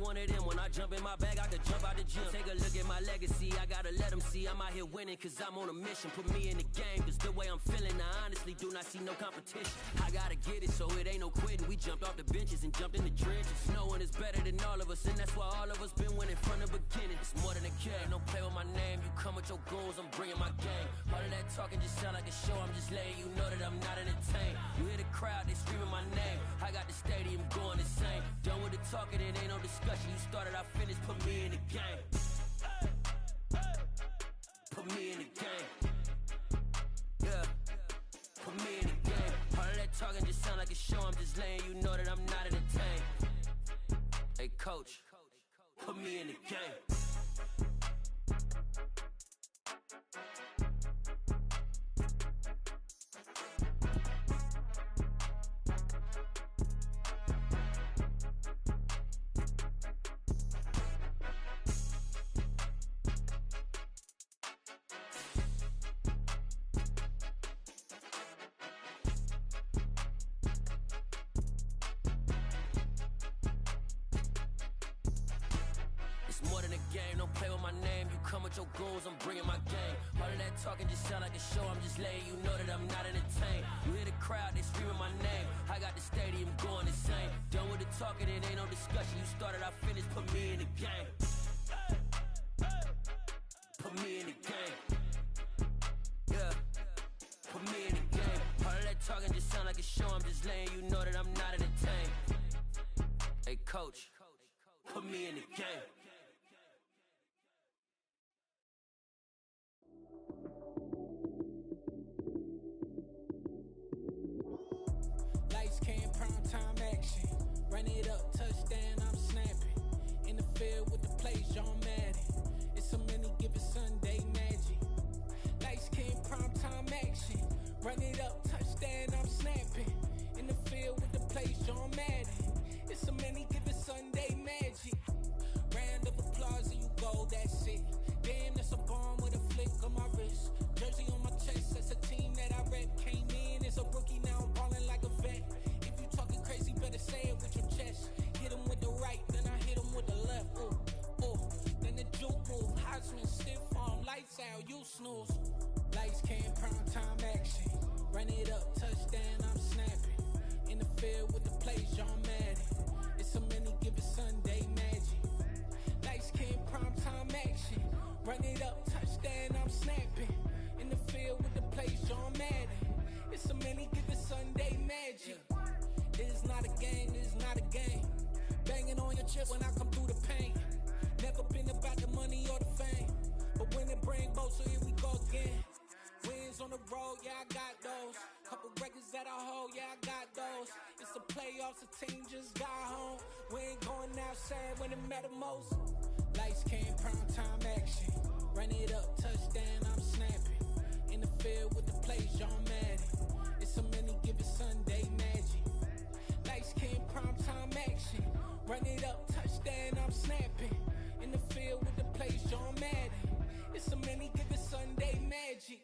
one of them. When I jump in my bag, I could jump out the gym. Take a look at my legacy, I gotta let them see I'm out here winning, cause I'm on a mission. Put me in the game, cause the way I'm feeling, I honestly do not see no competition. I gotta get it, so it ain't no quitting. We jumped off the benches and jumped in the trenches. No one is better than all of us, and that's why all of us been winning from the beginning. It's more than a game, don't play with my name. You come with your goons, I'm bringing my game. All of that talking just sound like a show, I'm just letting you know that I'm not entertained. You hear the crowd, they screaming my name. I got the stadium going insane. Done with the talking, it ain't no discussion. You started, I finished, put me in the game. Put me in the game. Yeah, put me in the game. All of that talking just sound like a show, I'm just letting you know that I'm not entertained. Hey coach, put me in the game. More than a game, don't play with my name. You come with your goons, I'm bringing my game. All of that talking just sound like a show, I'm just letting you know that I'm not entertained. You hear the crowd, they screaming my name. I got the stadium going insane. Done with the talking, it ain't no discussion. You started, I finished, put me in the game. Put me in the game. Yeah, put me in the game. All of that talking just sound like a show, I'm just letting you know that I'm not entertained. Hey coach, put me in the game. Lights came, prime time action. Run it up, touchdown, I'm snapping. In the field with the plays, John Madden. It's a many given Sunday magic. Lights came, prime time action. Run it up, touchdown, I'm snapping. In the field with the plays, John Madden. It's a many given Sunday magic. Round of applause and you go, that's it. Damn, that's a bomb with a flick on my wrist. Jersey on my chest, that's a team that I rep. Came in as a rookie, now I'm ballin' like a vet. If you talking crazy, better say it with your chest. Hit him with the right, then I hit him with the left. Ooh, ooh, then the juke move. Heisman stiff arm, lights out, you snooze. Lights came, prime time action. Run it up, touchdown, I'm snapping. In the field with the plays, John Madden. It's a many given Sunday magic. Lights came, prime time action. Run it up, touchdown, I'm snapping. In the field with the plays, John Madden. It's a many given Sunday magic. This is not a game, this is not a game. Banging on your chip when I come through the pain. Never been about the money or the fame, but when it bring both, so here we go again. Wins on the road, yeah, I got those. Couple records that I hold, yeah, I got those. It's the playoffs, the team just got home. We ain't going outside when it matter most. Lights came, prime time action. Run it up, touchdown, I'm snapping. In the field with the plays, John Madden. It's a many given Sunday magic. Lights came, prime time action. Run it up, touchdown, I'm snapping. In the field with the plays, John Madden. It's a many given Sunday magic.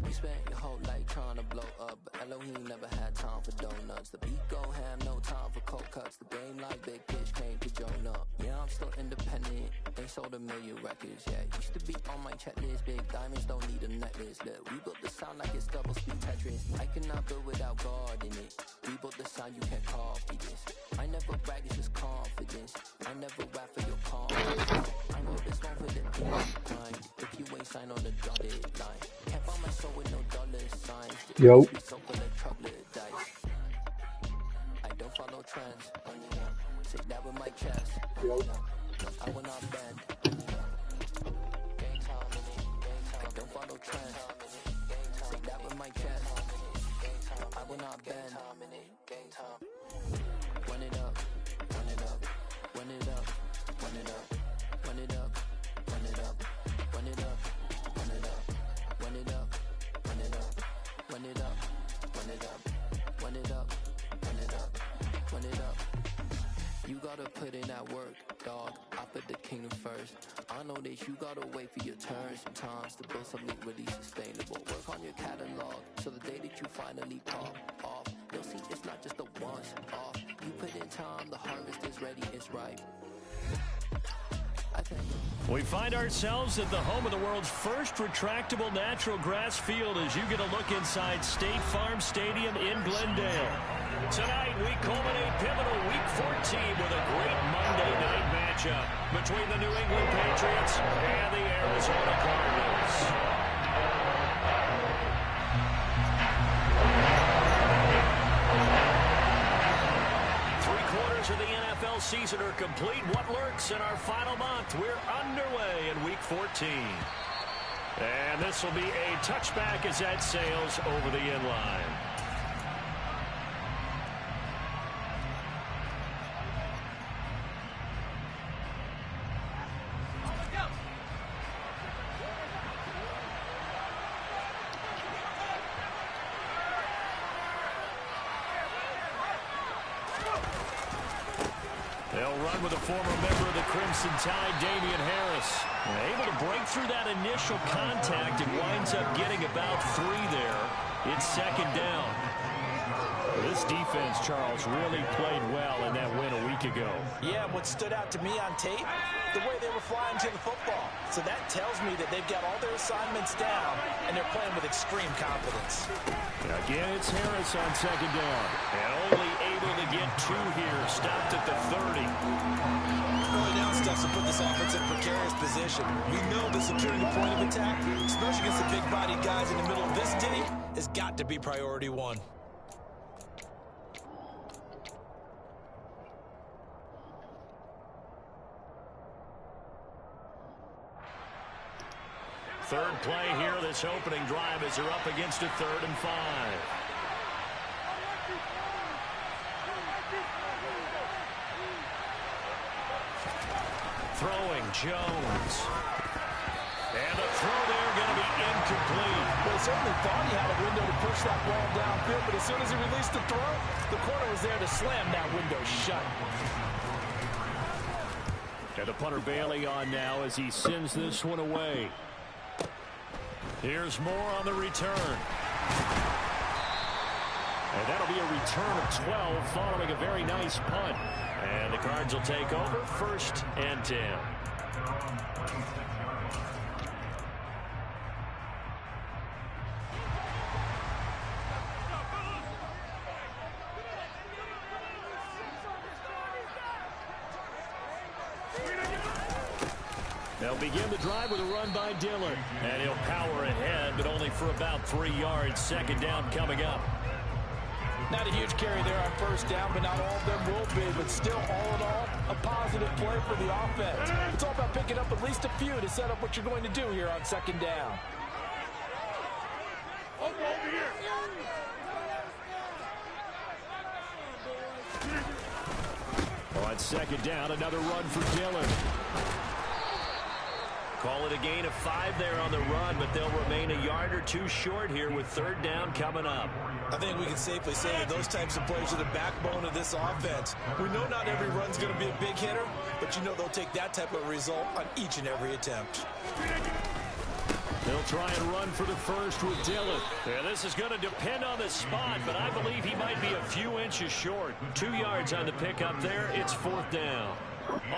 You spent your whole life trying to blow up, but Elohim never had time for donuts. The beat go ham, no time for cold cuts. The game like Big Pitch came to join up. Yeah, I'm still independent, they sold 1 million records. Yeah, used to be on my checklist. Big diamonds don't need a necklace. Look, we built the sound like it's double speed Tetris. I cannot build without God in it. We built the sound, you can't copy this. I never brag, it's just confidence. I never rap for your confidence. I wrote this one for the grind. If you ain't signed on the dotted line, can't buy my soul with no dollar signs. Yo. So full of chocolate dice. I don't follow trends. Sit down with my chest. Yo. I will not bend. I don't follow trends. Sit down with my chest. I will not bend. Run it up, run it up, run it up, run it up, run it up, run it up, run it up, run it up, run it up, run it up, run it up, run it up, run it up, run it up, run it up. You gotta put in that work, dog. I put the kingdom first. I know that you gotta wait for your turn sometimes to build something really sustainable. Work on your catalog so the day that you finally pop off, you'll see it's not just a once-off. You put in time, the harvest is ready, it's ripe. We find ourselves at the home of the world's first retractable natural grass field as you get a look inside State Farm Stadium in Glendale. Tonight, we culminate pivotal Week 14 with a great Monday night matchup between the New England Patriots and the Arizona Cardinals. Of the NFL season are complete. What lurks in our final month? We're underway in Week 14. And this will be a touchback as that sails over the end line. They'll run with a former member of the Crimson Tide, Damian Harris. Able to break through that initial contact and winds up getting about 3 there. It's second down. This defense, Charles, really played well in that win a week ago. Yeah, what stood out to me on tape, the way they were flying to the football. So that tells me that they've got all their assignments down, and they're playing with extreme confidence. Again, it's Harris on second down. And only able to get 2 here. Stopped at the 30. Early down stuff to put this offense in precarious position. We know that securing the point of attack, especially against the big-bodied guys in the middle of this team, has got to be priority 1. Third play here, this opening drive as they're up against a 3rd and 5. Throwing Jones. And the throw there going to be incomplete. Well, he certainly thought he had a window to push that ball downfield, but as soon as he released the throw, the corner was there to slam that window shut. And the punter Bailey on now as he sends this one away. Here's more on the return. And that'll be a return of 12 following a very nice punt. And the Cards will take over 1st and 10. They'll begin the drive with a run by Dillon. And he'll power ahead, but only for about 3 yards. Second down coming up. Not a huge carry there on first down, but not all of them will be. But still, all in all, a positive play for the offense. It's all about picking up at least a few to set up what you're going to do here on second down. On second down, another run for Dillon. Call it a gain of 5 there on the run, but they'll remain a yard or 2 short here with 3rd down coming up. I think we can safely say that those types of plays are the backbone of this offense. We know not every run's going to be a big hitter, but you know they'll take that type of result on each and every attempt. They'll try and run for the first with Dillon. Yeah, this is going to depend on the spot, but I believe he might be a few inches short. 2 yards on the pickup there. It's 4th down.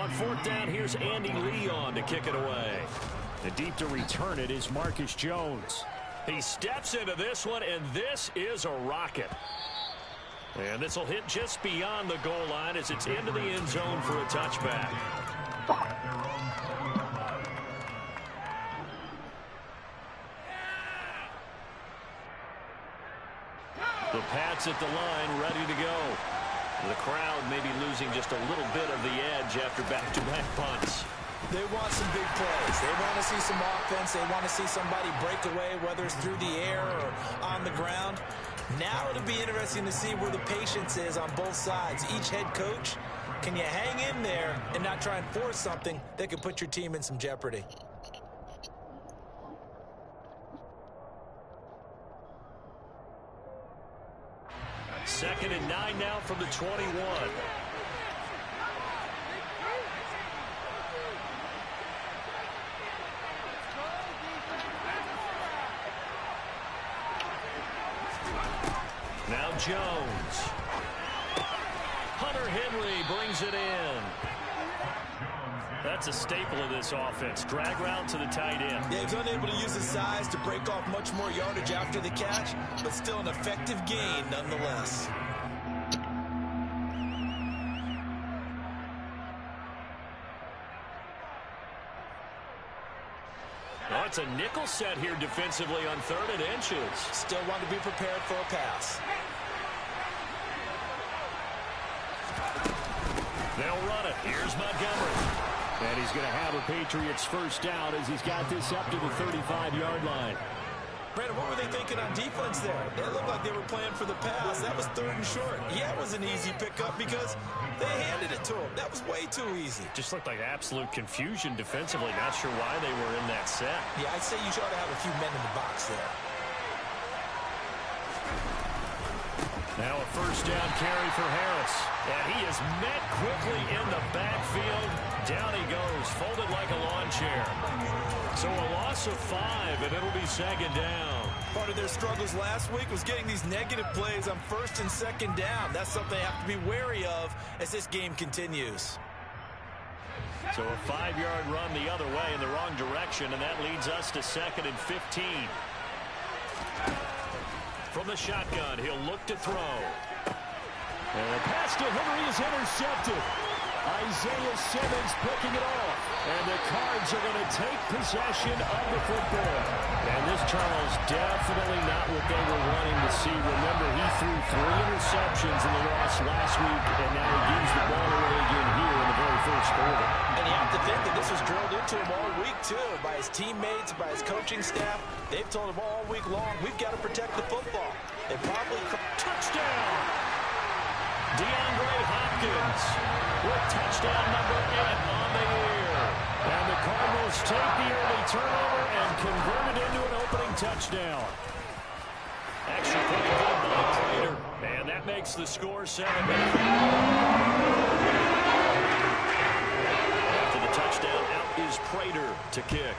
On 4th down, here's Andy Leon to kick it away. And deep to return it is Marcus Jones. He steps into this one, and this is a rocket. And this will hit just beyond the goal line as it's into the end zone for a touchback. The Pats at the line, ready to go. The crowd may be losing just a little bit of the edge after back-to-back punts. They want some big plays. They want to see some offense. They want to see somebody break away, whether it's through the air or on the ground. Now it'll be interesting to see where the patience is on both sides. Each head coach, can you hang in there and not try and force something that could put your team in some jeopardy? Second and 9 now from the 21. Now Jones. Hunter Henry brings it in. That's a staple of this offense. Drag route to the tight end. Yeah, he's unable to use his size to break off much more yardage after the catch, but still an effective gain nonetheless. Oh, it's a nickel set here defensively on 3rd and inches. Still want to be prepared for a pass. They'll run it. Here's Montgomery. And he's going to have a Patriots first down as he's got this up to the 35-yard line. Brandon, what were they thinking on defense there? It looked like they were playing for the pass. That was 3rd and short. Yeah, it was an easy pickup because they handed it to him. That was way too easy. Just looked like absolute confusion defensively. Not sure why they were in that set. Yeah, I'd say you ought to have a few men in the box there. Now a first down carry for Harris. And he is met quickly in the backfield. Down he goes, folded like a lawn chair. So a loss of 5, and it'll be 2nd down. Part of their struggles last week was getting these negative plays on 1st and 2nd down. That's something they have to be wary of as this game continues. So a 5-yard run the other way in the wrong direction, and that leads us to 2nd and 15. From the shotgun, he'll look to throw. And the pass to Henry is intercepted. Isaiah Simmons picking it off. And the Cards are going to take possession of the football. And this, Charles, definitely not what they were wanting to see. Remember, he threw 3 interceptions in the loss last week, and now he gives the ball away again here in the very first quarter. And you have to think that this was drilled into him all week, too, by his teammates, by his coaching staff. They've told him all week long, we've got to protect the football. They probably... Touchdown! DeAndre Hopkins with touchdown number 8 on the year. And the Cardinals take the early turnover and convert it into an opening touchdown. Extra point good by Prater. And that makes the score 7. After the touchdown, out is Prater to kick.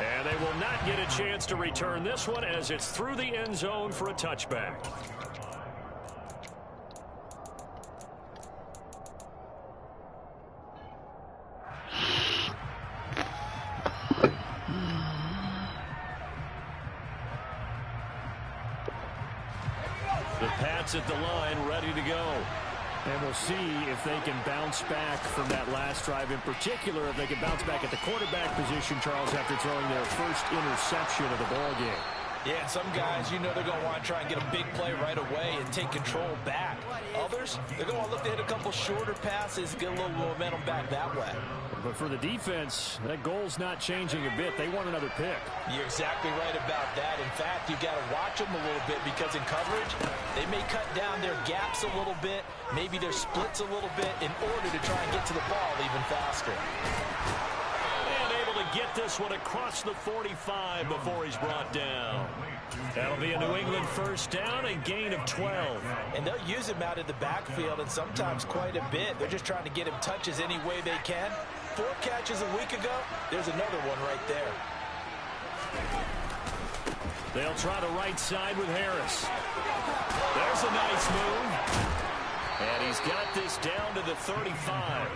And they will not get a chance to return this one as it's through the end zone for a touchback. The Pats at the line, ready to go. And we'll see if they can bounce back from that last drive. In particular, if they can bounce back at the quarterback position, Charles, after throwing their first interception of the ball game. Yeah, some guys, you know they're going to want to try and get a big play right away and take control back. Others, they're going to want to look to hit a couple shorter passes, get a little momentum back that way. But for the defense, that goal's not changing a bit. They want another pick. You're exactly right about that. In fact, you've got to watch them a little bit because in coverage, they may cut down their gaps a little bit, maybe their splits a little bit in order to try and get to the ball even faster. And able to get this one across the 45 before he's brought down. That'll be a New England first down and gain of 12. And they'll use him out of the backfield and sometimes quite a bit. They're just trying to get him touches any way they can. 4 catches a week ago, there's another one right there. They'll try the right side with Harris. There's a nice move. And he's got this down to the 35.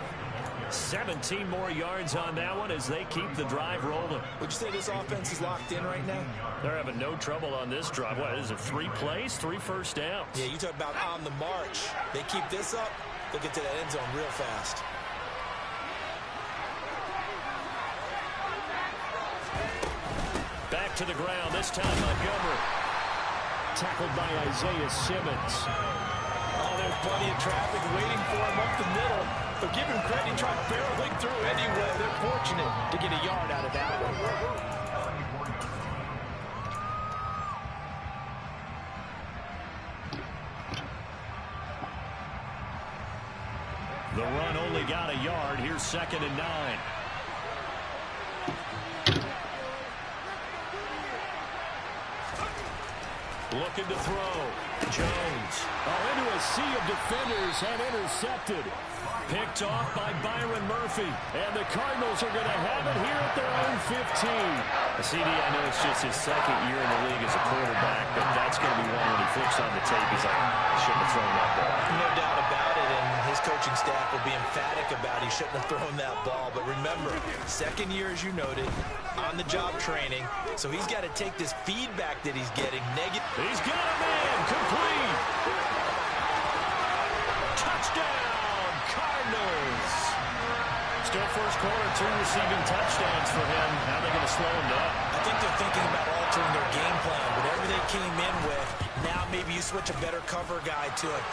17 more yards on that one as they keep the drive rolling. Would you say this offense is locked in right now? They're having no trouble on this drive. What is it, 3 plays, 3 first downs? Yeah, you talk about on the march. They keep this up, they'll get to that end zone real fast. Back to the ground, this time Montgomery. Tackled by Isaiah Simmons. Oh, there's plenty of traffic waiting for him up the middle. But give him credit, he tried barreling through anyway. They're fortunate to get a yard out of that one. The run only got a yard. Here's 2nd and 9. Looking to throw. Jones. Oh, into a sea of defenders and intercepted. Picked off by Byron Murphy. And the Cardinals are going to have it here at their own 15. CD, I know it's just his second year in the league as a quarterback, but that's going to be one when he flips on the tape. He's like, I shouldn't have thrown that ball. No doubt about it, and his coaching staff will be emphatic about he shouldn't have thrown that ball. But remember, second year, as you noted, on-the-job training, so he's got to take this feedback that he's getting negative. He's got a man, complete. Touchdown, Cardinals. Still first quarter, 2 receiving touchdowns for him. How are they going to slow him down? I think they're thinking about altering their game plan. Whatever they came in with, now maybe you switch a better cover guy to it.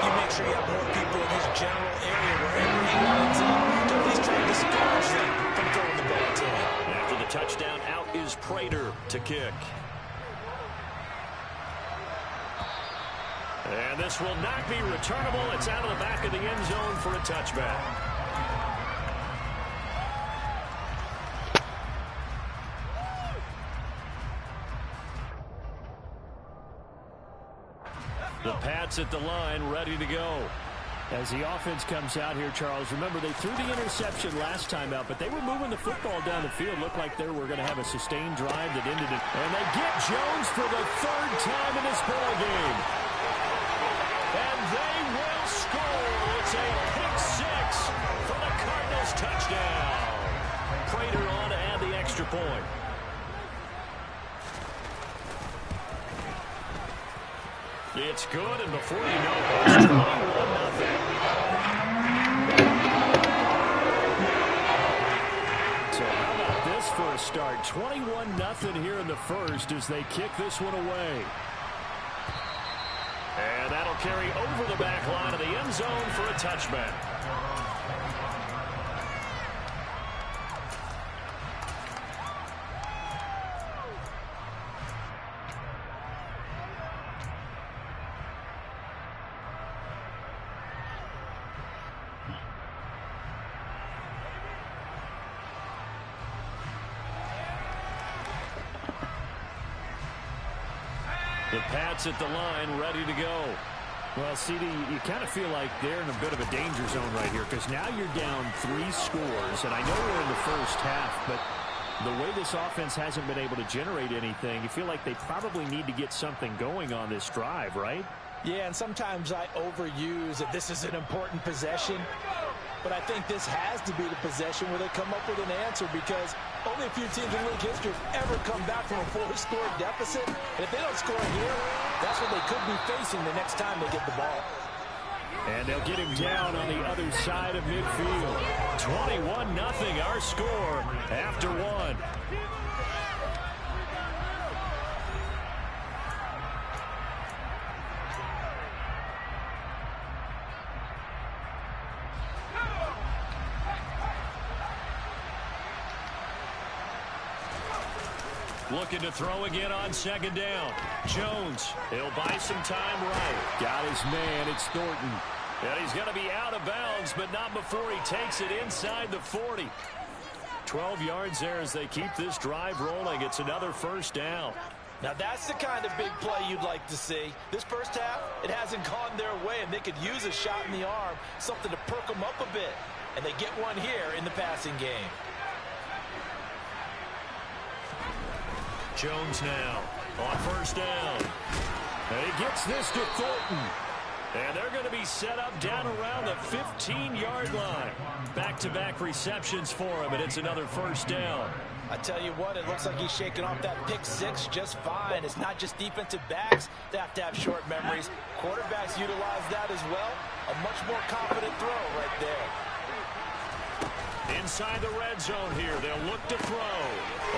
You make sure you have more people in his general area wherever he lines up to at least try to discourage them from throwing the ball to him. After the touchdown, out is Prater to kick. And this will not be returnable. It's out of the back of the end zone for a touchback. The Pats at the line, ready to go. As the offense comes out here, Charles, remember they threw the interception last time out, but they were moving the football down the field. Looked like they were going to have a sustained drive that ended it. And they get Jones for the 3rd time in this ball game. And they will score. It's a pick 6 for the Cardinals touchdown. Prater on to add the extra point. It's good, and before you know it, it's 21-0. So how about this for a start? 21-0 here in the first as they kick this one away. And that'll carry over the back line of the end zone for a touchback. The Pats at the line, ready to go. Well, CD, you kind of feel like they're in a bit of a danger zone right here because now you're down 3 scores, and I know we're in the first half, but the way this offense hasn't been able to generate anything, you feel like they probably need to get something going on this drive, right? Yeah, and sometimes I overuse that this is an important possession, but I think this has to be the possession where they come up with an answer because only a few teams in league history have ever come back from a 4-score deficit. And if they don't score here, that's what they could be facing the next time they get the ball. And they'll get him down on the other side of midfield. 21-0 our score after 1. Looking to throw again on 2nd down. Jones, he'll buy some time right. Got his man, it's Thornton. And he's going to be out of bounds, but not before he takes it inside the 40. 12 yards there as they keep this drive rolling. It's another 1st down. Now that's the kind of big play you'd like to see. This first half, it hasn't gone their way, and they could use a shot in the arm, something to perk them up a bit. And they get one here in the passing game. Jones now on 1st down. And he gets this to Thornton. And they're going to be set up down around the 15-yard line. Back-to-back receptions for him, and it's another 1st down. I tell you what, it looks like he's shaking off that pick 6 just fine. It's not just defensive backs that have to have short memories. Quarterbacks utilize that as well. A much more confident throw right there. Inside the red zone here, they'll look to throw.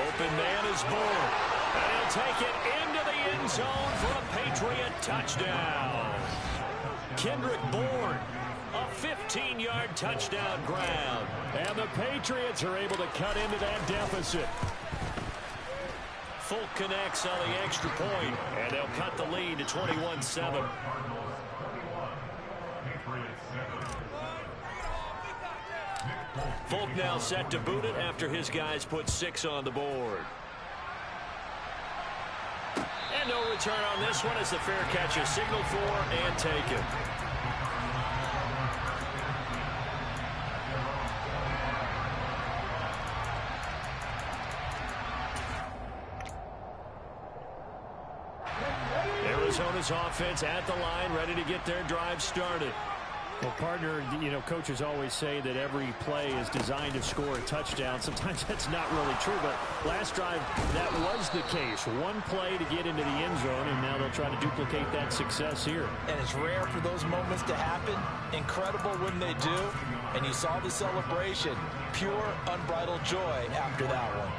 Open man is Bourne. And he'll take it into the end zone for a Patriot touchdown. Kendrick Bourne, a 15-yard touchdown grab. And the Patriots are able to cut into that deficit. Folk connects on the extra point, and they'll cut the lead to 21-7. Folk now set to boot it after his guys put 6 on the board. And no return on this one as the fair catch is signaled for and taken. Arizona's offense at the line, ready to get their drive started. Well, partner, coaches always say that every play is designed to score a touchdown. Sometimes that's not really true, but last drive, that was the case. One play to get into the end zone, and now they'll try to duplicate that success here. And it's rare for those moments to happen. Incredible when they do. And you saw the celebration. Pure, unbridled joy after that one.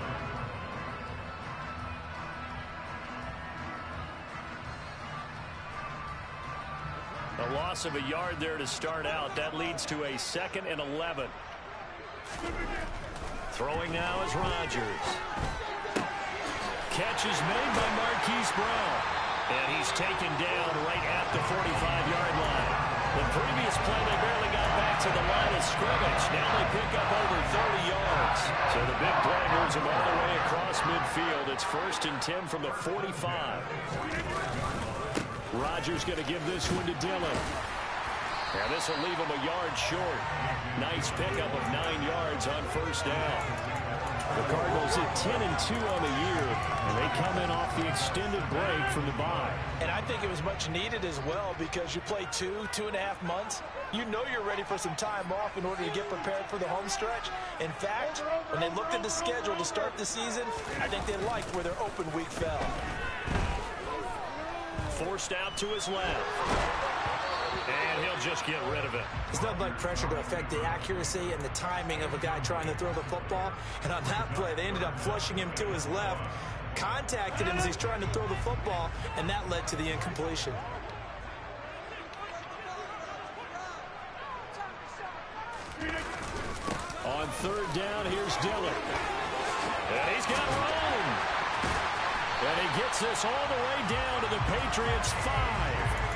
A loss of a yard there to start out. That leads to a 2nd and 11. Throwing now is Rodgers. Catch is made by Marquise Brown. And he's taken down right at the 45-yard line. The previous play, they barely got back to the line of scrimmage. Now they pick up over 30 yards. So the big play moves them all the way across midfield. It's 1st and 10 from the 45. Rodgers going to give this one to Dillon. And this will leave him a yard short. Nice pickup of 9 yards on 1st down. The Cardinals at 10-2 on the year, and they come in off the extended break from the bye. And I think it was much needed as well because you play 2.5 months. You know you're ready for some time off in order to get prepared for the home stretch. In fact, when they looked at the schedule to start the season, I think they liked where their open week fell. Forced out to his left. And he'll just get rid of it. There's nothing like pressure to affect the accuracy and the timing of a guy trying to throw the football. And on that play, they ended up flushing him to his left, contacted him as he's trying to throw the football, and that led to the incompletion. On 3rd down, here's Dillon. And he's got room. And he gets this all the way down to the Patriots' 5.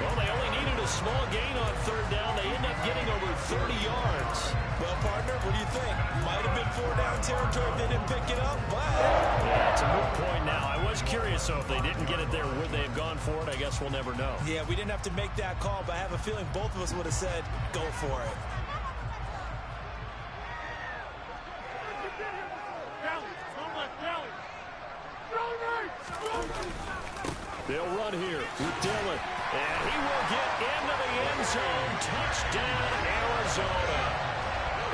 Well, they only needed a small gain on 3rd down. They end up getting over 30 yards. Well, partner, what do you think? Might have been 4-down territory if they didn't pick it up, but... Yeah, it's a moot point now. I was curious, so if they didn't get it there, would they have gone for it? I guess we'll never know. Yeah, we didn't have to make that call, but I have a feeling both of us would have said, go for it. They'll run here with Dillon. And he will get into the end zone. Touchdown, Arizona.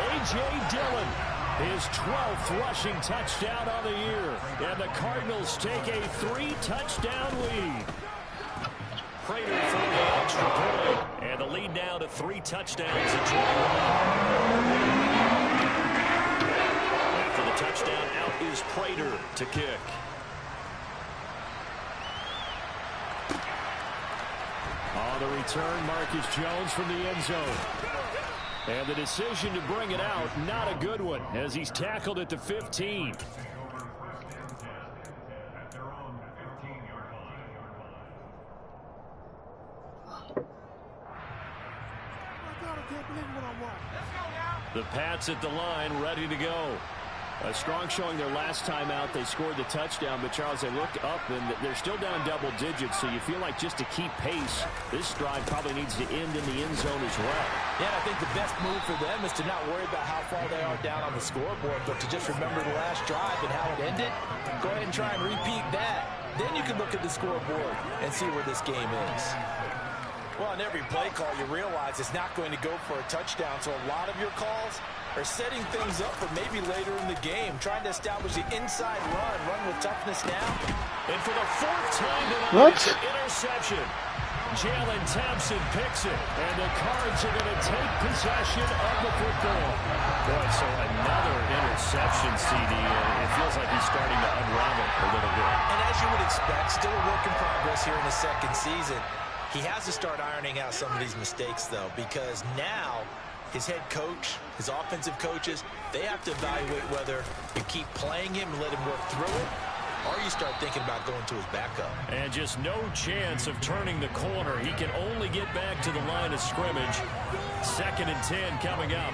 A.J. Dillon, his 12th rushing touchdown on the year. And the Cardinals take a 3-touchdown lead. Prater for the extra point. And the lead now to 3 touchdowns at 21. After the touchdown, out is Prater to kick. On the return, Marcus Jones from the end zone. And the decision to bring it out, not a good one, as he's tackled at the 15. The Pats at the line, ready to go. A strong showing their last time out. They scored the touchdown, but Charles, they look up and they're still down double digits, so you feel like just to keep pace, this drive probably needs to end in the end zone as well. Yeah, I think the best move for them is to not worry about how far they are down on the scoreboard, but to just remember the last drive and how it ended. Go ahead and try and repeat that. Then you can look at the scoreboard and see where this game is. Well, on every play call, you realize it's not going to go for a touchdown, so a lot of your calls are setting things up for maybe later in the game, trying to establish the inside run with toughness now. And for the 4th time tonight, it's an interception. Jalen Thompson picks it, and the Cards are going to take possession of the football. Boy, so another interception, CD. It feels like he's starting to unravel a little bit. And as you would expect, still a work in progress here in his 2nd season. He has to start ironing out some of these mistakes, though, because now his head coach, his offensive coaches, they have to evaluate whether you keep playing him and let him work through it, or you start thinking about going to his backup. And just no chance of turning the corner. He can only get back to the line of scrimmage. 2nd and 10 coming up.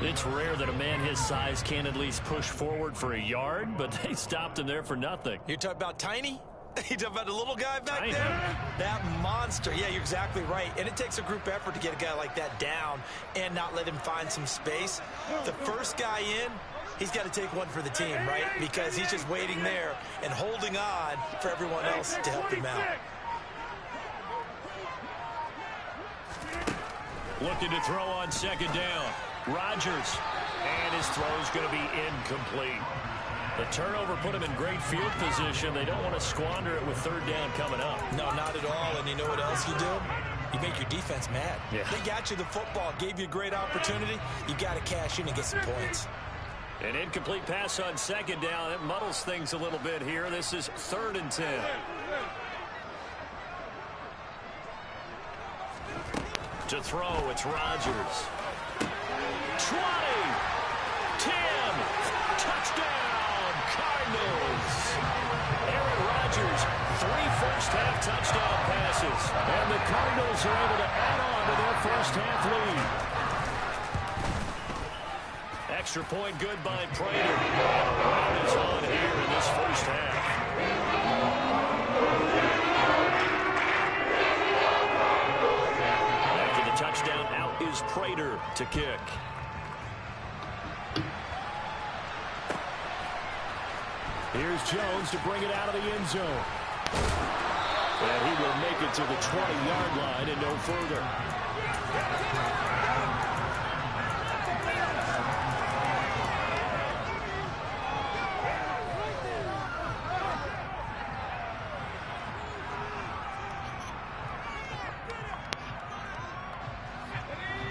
It's rare that a man his size can at least push forward for a yard, but they stopped him there for nothing. You're talking about tiny? You talking about the little guy back there? That monster. Yeah, you're exactly right. And it takes a group effort to get a guy like that down and not let him find some space. The first guy in, he's got to take one for the team, right? Because he's just waiting there and holding on for everyone else to help him out. Looking to throw on second down. Rodgers. And his throw is going to be incomplete. The turnover put him in great field position. They don't want to squander it with third down coming up. No, not at all. And you know what else you do? You make your defense mad. Yeah. They got you the football, gave you a great opportunity. You got to cash in and get some points. An incomplete pass on second down. It muddles things a little bit here. This is 3rd and 10. To throw, it's Rodgers. 20, 10, touchdown, Cardinals. Aaron Rodgers, 3 first-half touchdown passes. And the Cardinals are able to add on to their first-half lead. Extra point good by Prater. And a run is on here in this first half. After the touchdown, out is Prater to kick. Here's Jones to bring it out of the end zone. And he will make it to the 20-yard line and no further.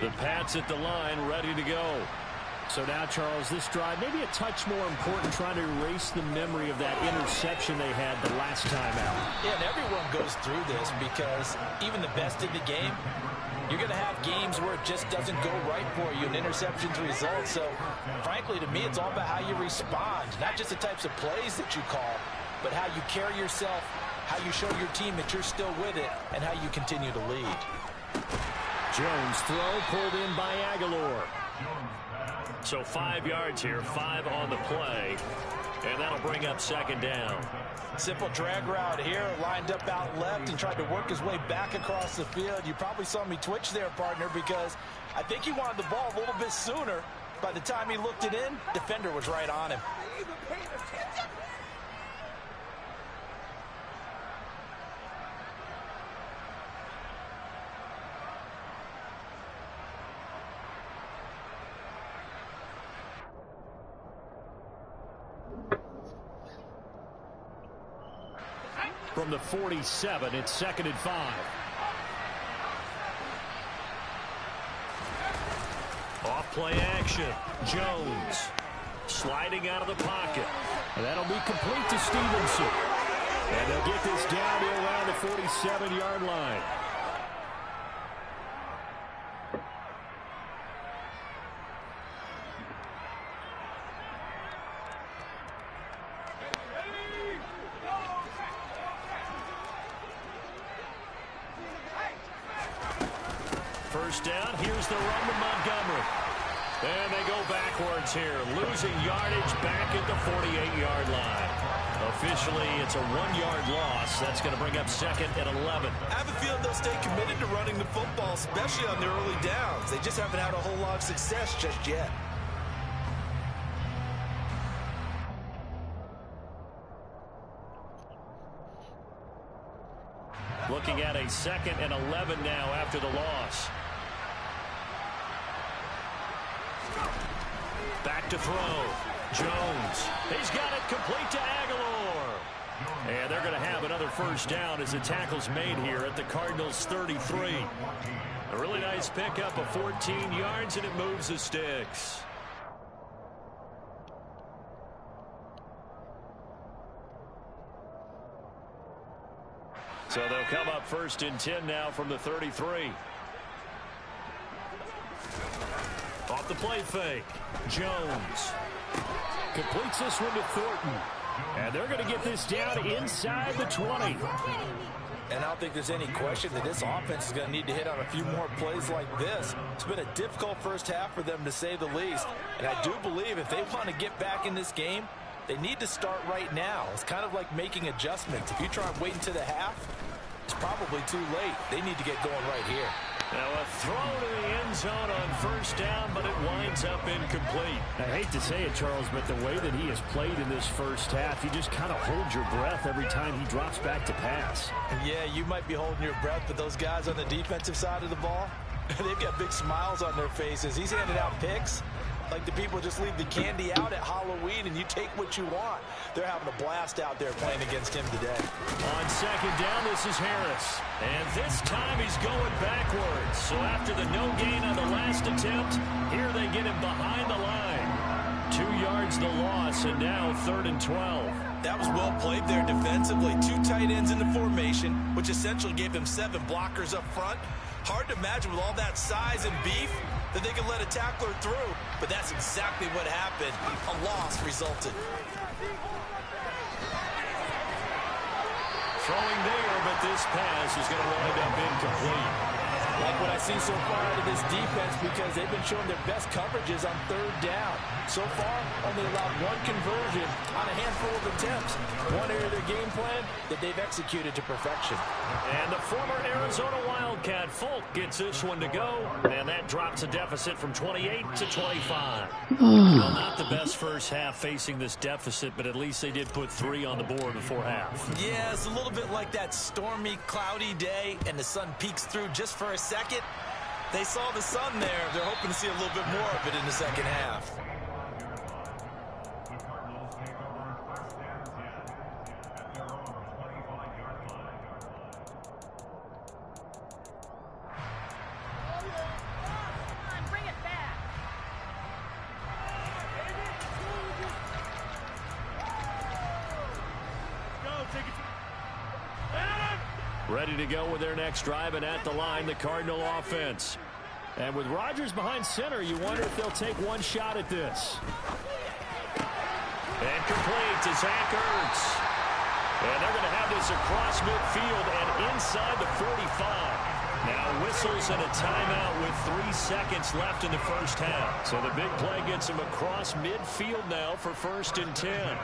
The Pats at the line, ready to go. So now, Charles, this drive maybe a touch more important, trying to erase the memory of that interception they had the last time out. Yeah, and everyone goes through this because even the best in the game, you're going to have games where it just doesn't go right for you, and interceptions result. So, frankly, to me, it's all about how you respond, not just the types of plays that you call, but how you carry yourself, how you show your team that you're still with it, and how you continue to lead. Jones throw pulled in by Aguilar. So 5 yards here, 5 on the play, and that'll bring up second down. Simple drag route here, lined up out left and tried to work his way back across the field. You probably saw me twitch there, partner, because I think he wanted the ball a little bit sooner. By the time he looked it in, defender was right on him. From the 47, it's 2nd and 5. Off play action. Jones sliding out of the pocket. And that'll be complete to Stevenson. And they'll get this down to around the 47-yard line. First down, here's the run to Montgomery. And they go backwards here, losing yardage back at the 48-yard line. Officially, it's a 1-yard loss. That's going to bring up 2nd and 11. I have a feeling they'll stay committed to running the football, especially on their early downs. They just haven't had a whole lot of success just yet. Looking at a 2nd and 11 now after the loss. Back to throw. Jones. He's got it complete to Aguilar. And they're going to have another first down as the tackle's made here at the Cardinals' 33. A really nice pickup of 14 yards, and it moves the sticks. So they'll come up 1st and 10 now from the 33. Off the play fake. Jones completes this one to Thornton. And they're going to get this down inside the 20. And I don't think there's any question that this offense is going to need to hit on a few more plays like this. It's been a difficult first half for them, to say the least. And I do believe if they want to get back in this game, They need to start right now. It's kind of like making adjustments. If you try and wait until the half, it's probably too late. They need to get going right here. Now a throw to the end zone on first down, but it winds up incomplete. I hate to say it, Charles, but the way that he has played in this first half, you just kind of hold your breath every time he drops back to pass. Yeah, you might be holding your breath, but those guys on the defensive side of the ball, they've got big smiles on their faces. He's handed out picks like the people just leave the candy out at Halloween and you take what you want. They're having a blast out there playing against him today. On second down, this is Harris. And this time he's going backwards. So after the no gain on the last attempt, here they get him behind the line. 2 yards the loss, and now 3rd and 12. That was well played there defensively. 2 tight ends in the formation, which essentially gave him 7 blockers up front. Hard to imagine with all that size and beef that they could let a tackler through, but that's exactly what happened. A loss resulted. Throwing there, but this pass is going to wind up incomplete. Like what I see so far out of this defense, because they've been showing their best coverages on 3rd down. So far, only allowed 1 conversion on a handful of attempts. One area of their game plan that they've executed to perfection. And the former Arizona Wildcat, Folk, gets this one to go. And that drops a deficit from 28 to 25. Well, not the best first half facing this deficit, but at least they did put 3 on the board before half. Yeah, it's a little bit like that stormy, cloudy day, and the sun peeks through just for a second. They saw the sun there. They're hoping to see a little bit more of it in the second half. Ready to go with their next drive, and at the line, the Cardinal offense. And with Rodgers behind center, you wonder if they'll take one shot at this. And complete to Zach Ertz. And they're going to have this across midfield and inside the 45. Now whistles and a timeout with 3 seconds left in the first half. So the big play gets him across midfield now for 1st and 10.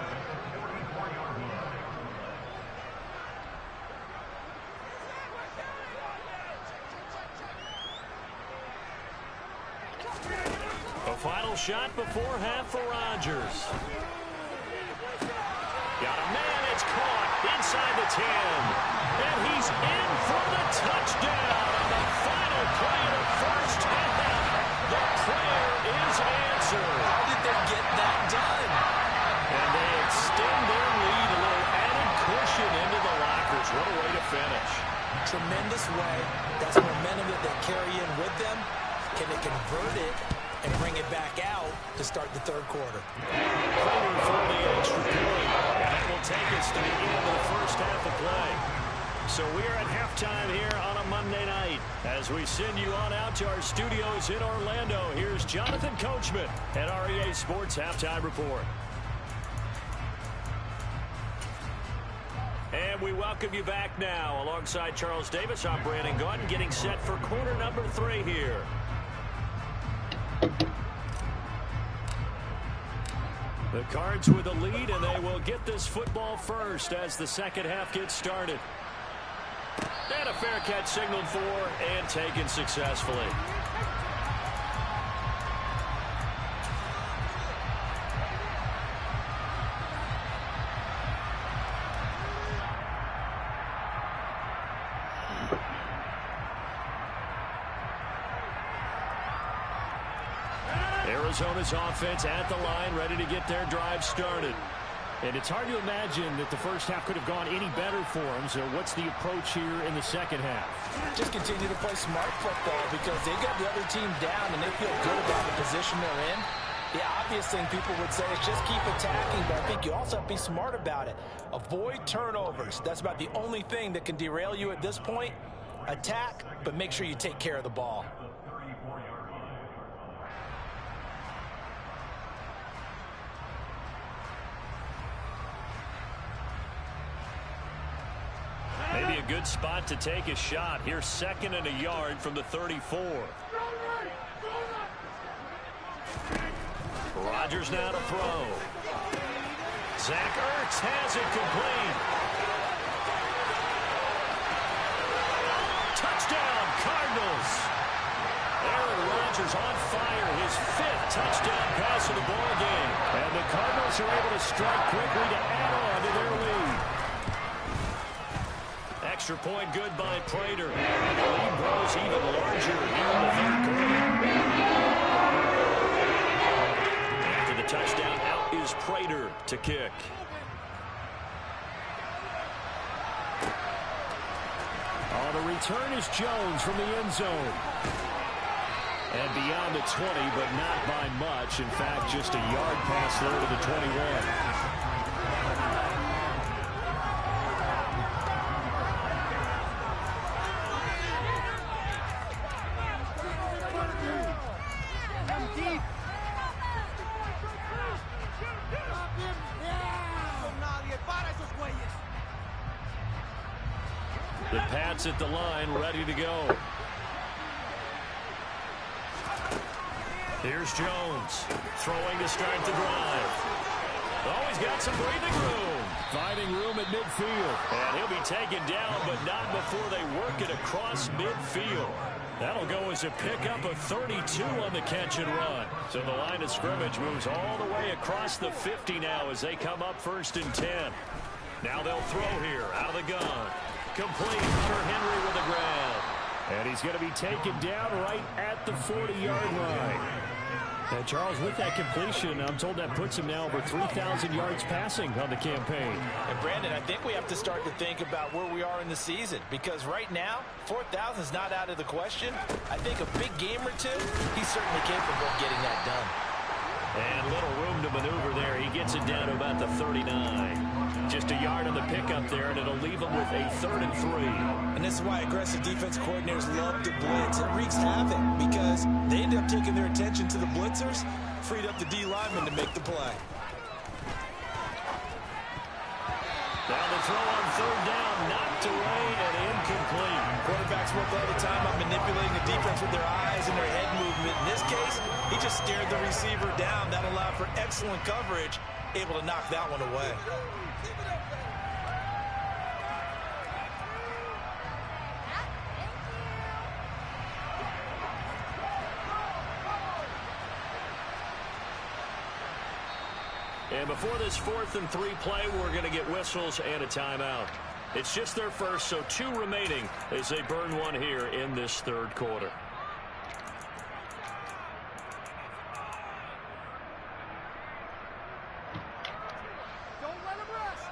A final shot before half for Rodgers. Got a man, it's caught inside the 10. And he's in for the touchdown on the final play of the first half. The prayer is answered. How did they get that done? And they extend their lead, a little added cushion into the lockers. What a way to finish. Tremendous way. That's momentum that they carry in with them. Can they convert it and bring it back out to start the 3rd quarter? Kramer for the extra point. And that will take us to the end of the first half of play. So we are at halftime here on a Monday night. As we send you on out to our studios in Orlando, here's Jonathan Coachman at REA Sports Halftime Report. And we welcome you back now. Alongside Charles Davis, I'm Brandon Gaudin, getting set for quarter number 3 here. The Cards with the lead, and they will get this football first as the second half gets started. And a fair catch signaled for and taken successfully. Arizona's offense at the line, ready to get their drive started. And it's hard to imagine that the first half could have gone any better for them. So what's the approach here in the second half? Just continue to play smart football because they got the other team down and they feel good about the position they're in. The obvious thing people would say is just keep attacking, but I think you also have to be smart about it. Avoid turnovers. That's about the only thing that can derail you at this point. Attack, but make sure you take care of the ball. Maybe a good spot to take a shot. Here's 2nd and a yard from the 34. Rodgers now to throw. Zach Ertz has it complete. Touchdown, Cardinals. Aaron Rodgers on fire, his 5th touchdown pass of the ball game. And the Cardinals are able to strike quickly to add on to their lead. Extra point good by Prater. And the lead grows even larger here in the third quarter. After the touchdown, out is Prater to kick. On the return is Jones from the end zone. And beyond the 20, but not by much. In fact, just a yard pass there to the 21. The Pats at the line, ready to go. Here's Jones, throwing to start the drive. Oh, he's got some breathing room. Finding room at midfield. And he'll be taken down, but not before they work it across midfield. That'll go as a pickup of 32 on the catch and run. So the line of scrimmage moves all the way across the 50 now as they come up 1st and 10. Now they'll throw here, out of the gun. Complete for Henry with the grab. And he's going to be taken down right at the 40-yard line. And Charles, with that completion, I'm told that puts him now over 3,000 yards passing on the campaign. And Brandon, I think we have to start to think about where we are in the season, because right now, 4,000 is not out of the question. I think a big game or two, he's certainly capable of getting that done. And little room to maneuver there. He gets it down to about the 39. Just a yard on the pickup there, and it'll leave him with a 3rd and 3. And this is why aggressive defense coordinators love to blitz. It wreaks havoc because they end up taking their attention to the blitzers, freed up the D lineman to make the play. Down the throw on 3rd down, knocked away and incomplete. Quarterbacks work all the time on manipulating the defense with their eyes and their head movement. In this case, he just stared the receiver down. That allowed for excellent coverage, able to knock that one away. And before this 4th and 3 play, we're going to get whistles and a timeout. It's just their first, so 2 remaining as they burn one here in this 3rd quarter. Don't let him rest.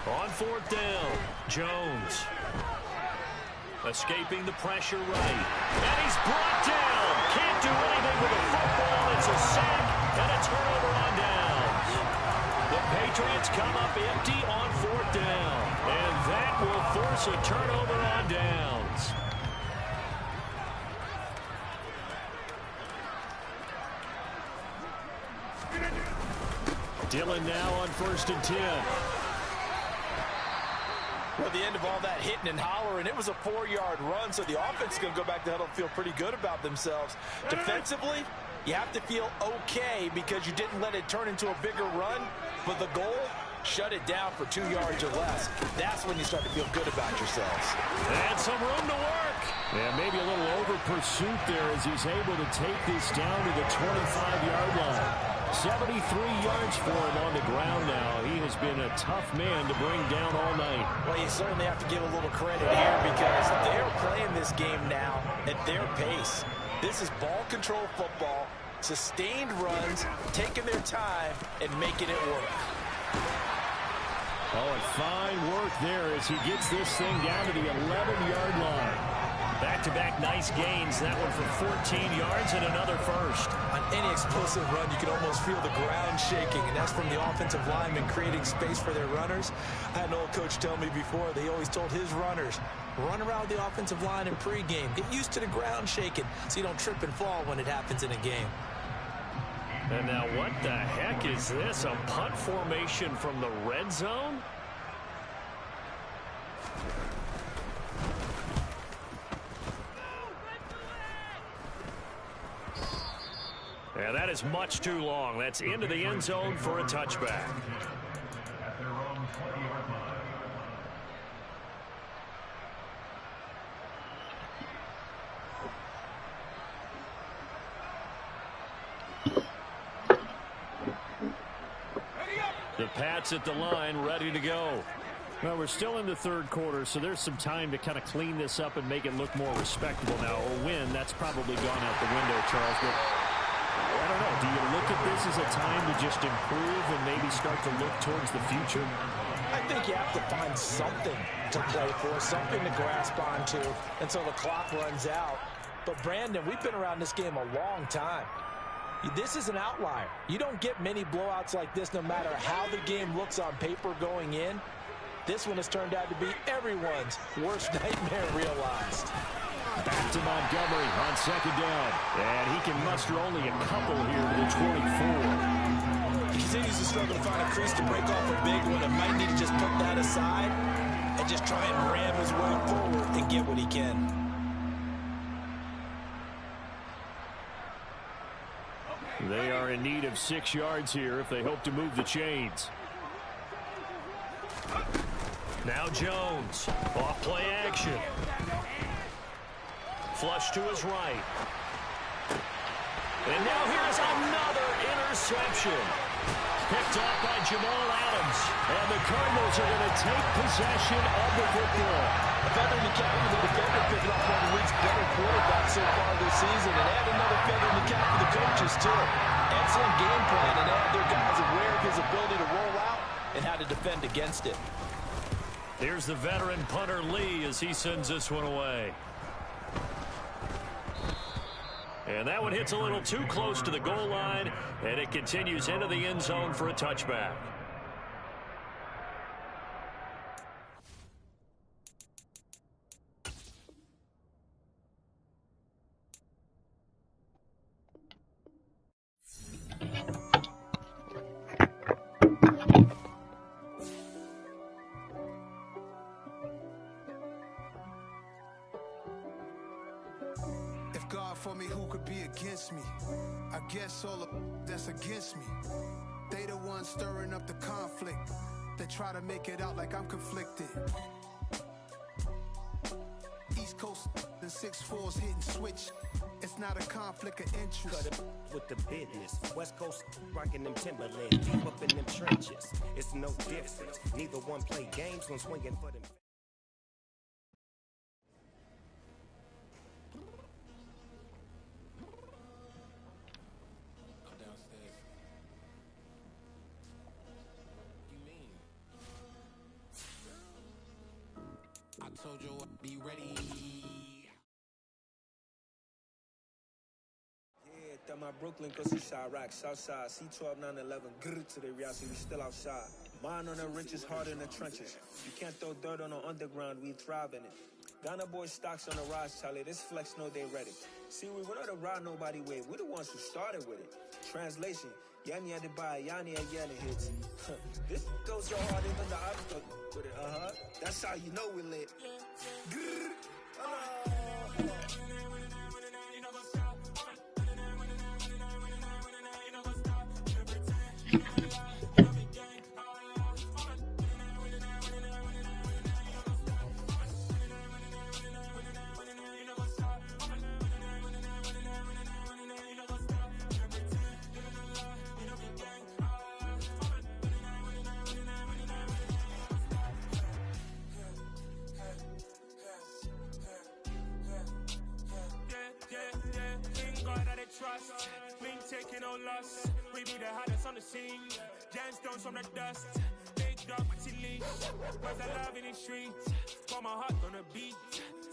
On 4th down, Jones. Escaping the pressure right. And he's brought down. Can't do anything with the football. It's a sack and a turnover on downs. The Patriots come up empty on 4th down. And that will force a turnover on downs. Dillon now on 1st and 10. Well, at the end of all that hitting and hollering, it was a 4-yard run, so the offense is going to go back to huddle and feel pretty good about themselves. Defensively, you have to feel okay because you didn't let it turn into a bigger run, but the goal, shut it down for 2 yards or less. That's when you start to feel good about yourselves. And some room to work. Yeah, maybe a little over pursuit there as he's able to take this down to the 25-yard line. 73 yards for him on the ground now. He has been a tough man to bring down all night. Well, you certainly have to give a little credit here because they're playing this game now at their pace. This is ball control football, sustained runs, taking their time, and making it work. Oh, and fine work there as he gets this thing down to the 11-yard line. Back-to-back nice gains. That one for 14 yards and another first. On any explosive run, you can almost feel the ground shaking, and that's from the offensive linemen creating space for their runners. I had an old coach tell me before, they always told his runners, run around the offensive line in pregame. Get used to the ground shaking so you don't trip and fall when it happens in a game. And now what the heck is this? A punt formation from the red zone? Yeah, that is much too long. That's into the end zone for a touchback. The Pats at the line, ready to go. Well, we're still in the third quarter, so there's some time to kind of clean this up and make it look more respectable now. A win, that's probably gone out the window, Charles. But I don't know. Do you look at this as a time to just improve and maybe start to look towards the future? I think you have to find something to play for, something to grasp onto until the clock runs out. But, Brandon, we've been around this game a long time. This is an outlier. You don't get many blowouts like this no matter how the game looks on paper going in. This one has turned out to be everyone's worst nightmare realized. Back to Montgomery on second down. And he can muster only a couple here to the 24. He continues to struggle to find a crease to break off a big one and might need to just put that aside and just try and ram his way forward and get what he can. They are in need of 6 yards here if they hope to move the chains. Now Jones, off play action. Flush to his right. And now here's another interception. Picked off by Jamal Adams. And the Cardinals are going to take possession of the football. A feather in the cap for the defender picking up one of the league's better quarterbacks so far this season. And add another feather in the cap for the coaches, too. Excellent game plan and add their guys aware of his ability to roll out and how to defend against it. Here's the veteran punter Lee as he sends this one away. And that one hits a little too close to the goal line, and it continues into the end zone for a touchback. For me, who could be against me? I guess all of that's against me. They the ones stirring up the conflict. They try to make it out like I'm conflicted. East Coast and 6'4s hitting switch. It's not a conflict of interest. Cut it with the business. West Coast rocking them Timberlands, deep up in them trenches. It's no difference. Neither one play games when swinging for them. I told you I'd be ready. Yeah, that my Brooklyn, cause he Chirac, Southside, C12, 911, grrr to the reality, we still outside. Mine on the riches, hard in the trenches. You can't throw dirt on the underground, we thrive in it. Ghana boy stocks on the rise, Charlie, this flex know they ready. See, we were not a ride nobody way, we're the ones who started with it. Translation, Yanni had to buy, Yanni had yelling hits. This goes so hard, even the obstacle with it, That's how you know we lit. Grrr. Trust, we ain't taking no loss. We be the hottest on the scene. Gemstones from the dust. Big dog with your leash. Cause I love in the streets. Pour my heart on the beat.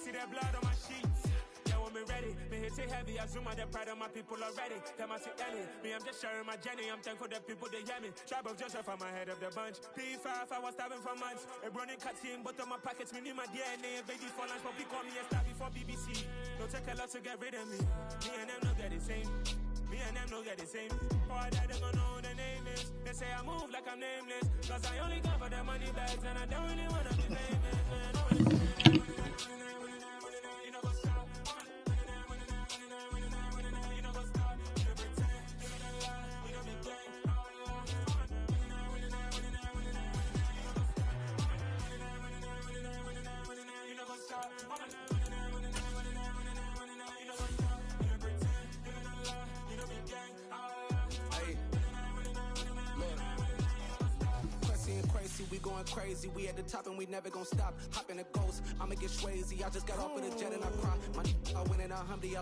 See that blood on my sheets. Yeah, when me ready, me hit it heavy. I zoom out the pride of my people already. Them I see Ellie. Me, I'm just sharing my journey. I'm thankful that people they hear me. Tribe of Joseph, I'm ahead of the bunch. P5, I was starving for months. A running cut team, but on my pockets, me need my DNA. Baby for lunch, but we call me a star before BBC. Don't take a lot to get rid of me. Me and them no get the same. Me and them don't get the same. Boy, that they gonna know who the name is. They say I move like I'm nameless, cause I only come for the money bags, and I don't really wanna be famous, man. You know what's up? You know what's up? You don't pretend, you don't lie, you don't be gay. You know what's up? We going crazy, we at the top and we never gonna stop. Hop in a ghost, I'ma get swayzy. I just got off of the jet and I cry. My I went in a Humvee.